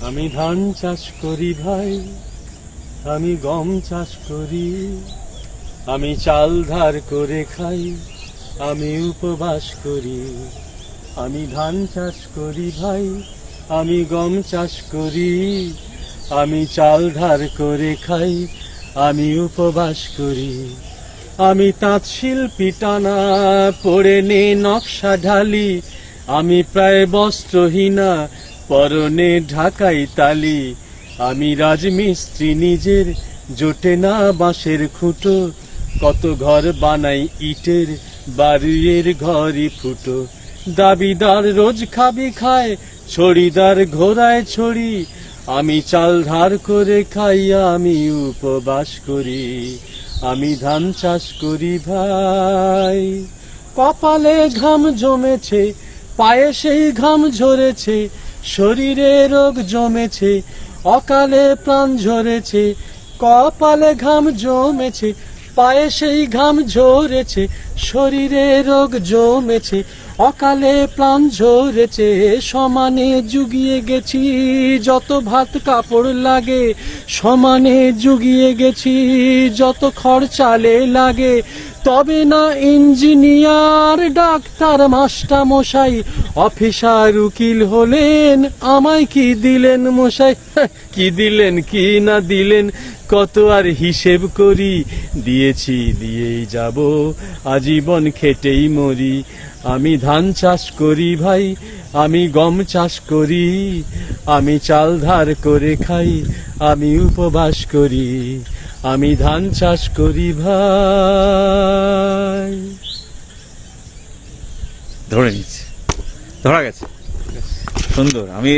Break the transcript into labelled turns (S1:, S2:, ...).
S1: আমি ধান চাষ করি ভাই, আমি গম চাষ করি, আমি চাল ধার করে খাই, আমি উপবাস করি। আমি ধান চাষ করি ভাই, আমি গম চাষ করি, আমি চাল ধার করে খাই, আমি উপবাস করি। আমি তাঁত শিল্পী টানা পরে নে নকশা ঢালি, আমি প্রায় বস্ত্রহীনা পরনে ঢাকাই তালি। আমি রাজমিস্ত্রি নিজের জোটে না বাঁশের খুঁটো, কত ঘর বানাই ইটের বাড়ির ঘরই ফুটো। দাবিদার রোজ খাবি খায়, ছড়িদার ঘোড়ায় ছড়ি, আমি চাল ধার করে খাই, আমি উপবাস করি। আমি ধান চাষ করি ভাই, কপালে ঘাম জমেছে, পায়ে সেই ঘাম ঝরেছে, শরীরে রোগ জমেছে, অকালে প্রাণ ঝরেছে। কপালে ঘাম জমেছে, পায়ে সেই ঘাম ঝরেছে, শরীরে রোগ জমেছে, অকালে প্রাণ ঝরেছে। সমানে জুগিয়ে গেছি যত ভাত কাপড় লাগে, সমানে জুগিয়ে গেছি যত খরচালে লাগে। তবে না ইঞ্জিনিয়ার ডাক্তার মাস্টার মশাই, অফিসার উকিল হলেন, আমায় কি দিলেন মশাই? কি দিলেন কি না দিলেন কত আর হিসেব করি, দিয়েছি দিয়েই যাব, আজীবন খেটেই মরি। আমি ধান চাষ করি ভাই, আমি গম চাষ করি, আমি চাল ধার করে খাই, আমি উপবাস করি। আমি ধান চাষ করি ভাই।
S2: ধরে নিচ্ছে, ধরা গেছে, সুন্দর। আমি